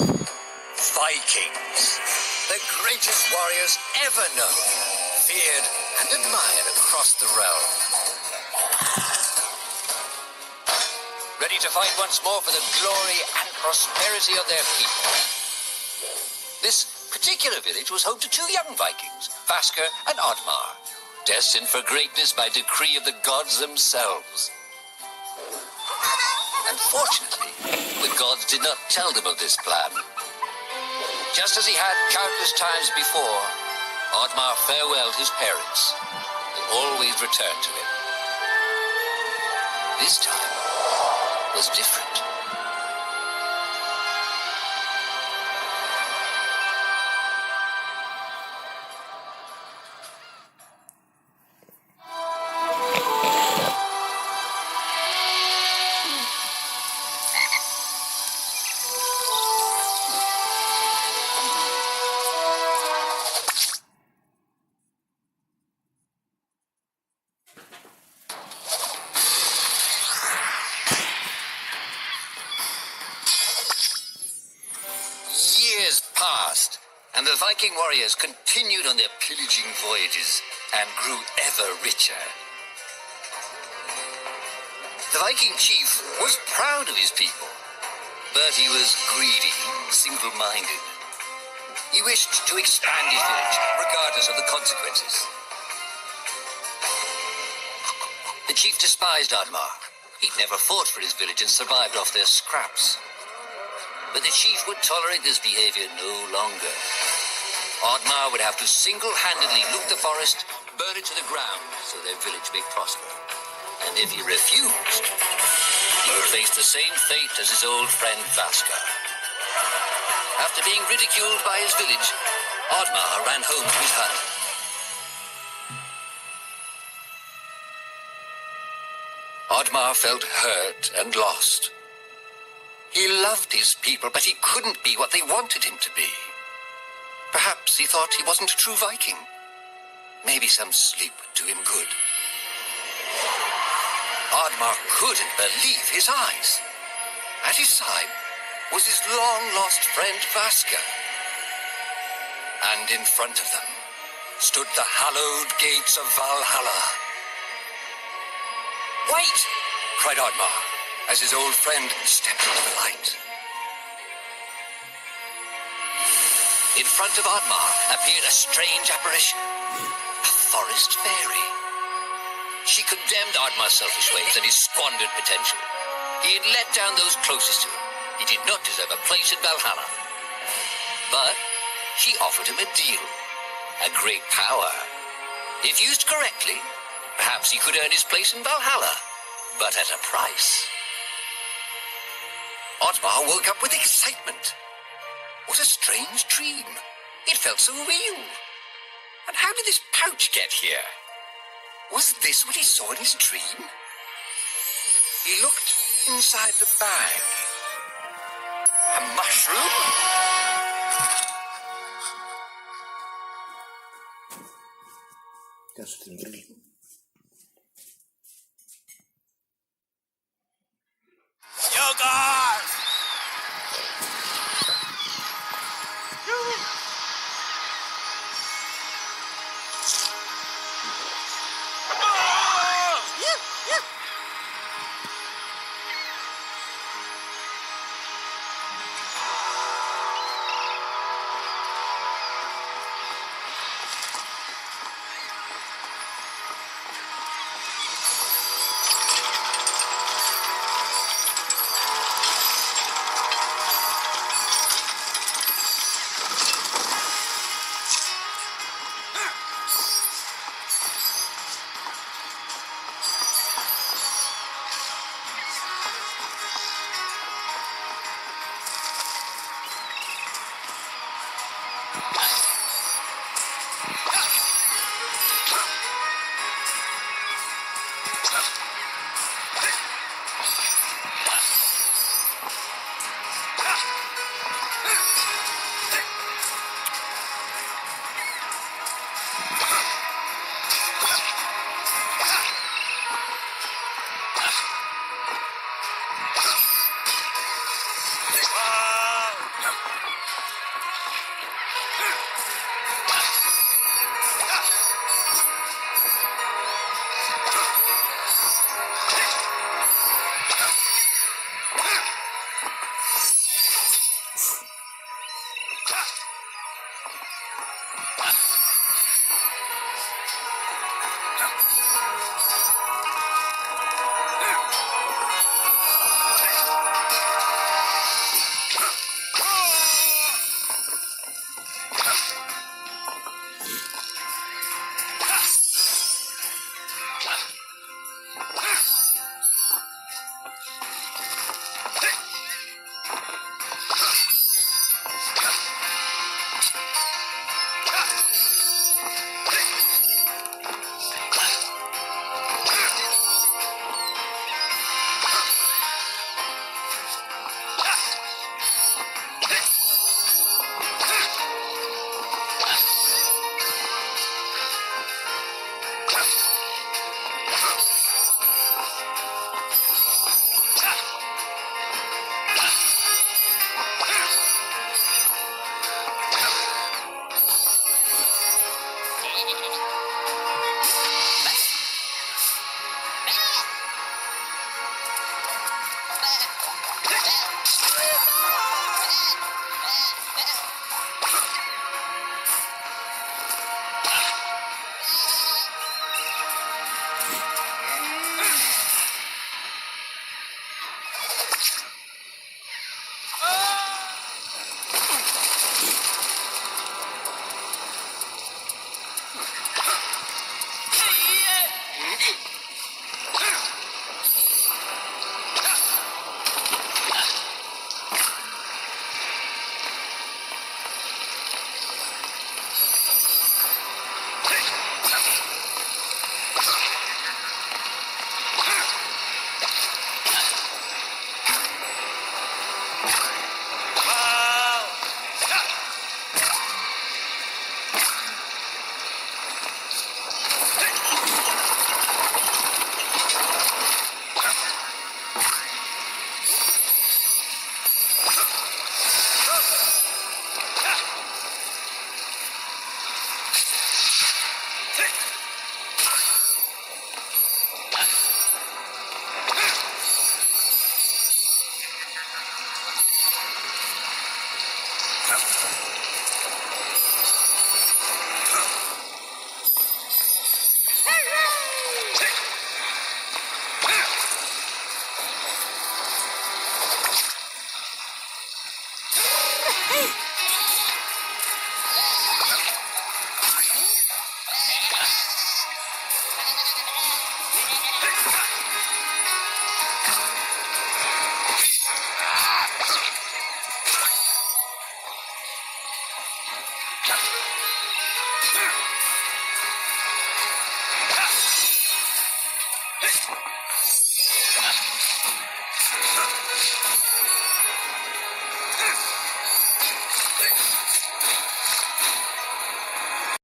Vikings, the greatest warriors ever known, feared and admired across the realm. Ready to fight once more for the glory and prosperity of their people. This particular village was home to two young Vikings, Vasker and Oddmar, destined for greatness by decree of the gods themselves. Unfortunately, the gods did not tell them of this plan. Just as he had countless times before, Oddmar farewelled his parents and always returned to him. This time was different. Passed, and the Viking warriors continued on their pillaging voyages and grew ever richer. The Viking chief was proud of his people, but he was greedy, single-minded. He wished to expand his village, regardless of the consequences. The chief despised Oddmar. He'd never fought for his village and survived off their scraps. But the chief would tolerate this behavior no longer. Oddmar would have to single-handedly loot the forest, burn it to the ground, so their village may prosper. And if he refused, he would face the same fate as his old friend Vasker. After being ridiculed by his village, Oddmar ran home to his hut. Oddmar felt hurt and lost. He loved his people, but he couldn't be what they wanted him to be. Perhaps he thought he wasn't a true Viking. Maybe some sleep would do him good. Oddmar couldn't believe his eyes. At his side was his long-lost friend Vasker. And in front of them stood the hallowed gates of Valhalla. "Wait!" cried Oddmar, as his old friend stepped into the light. In front of Oddmar appeared a strange apparition, a forest fairy. She condemned Oddmar's selfish ways and his squandered potential. He had let down those closest to him. He did not deserve a place in Valhalla. But she offered him a deal, a great power. If used correctly, perhaps he could earn his place in Valhalla, but at a price. Oddmar woke up with excitement. What a strange dream. It felt so real. And how did this pouch get here? Was this what he saw in his dream? He looked inside the bag. A mushroom? Yogurt!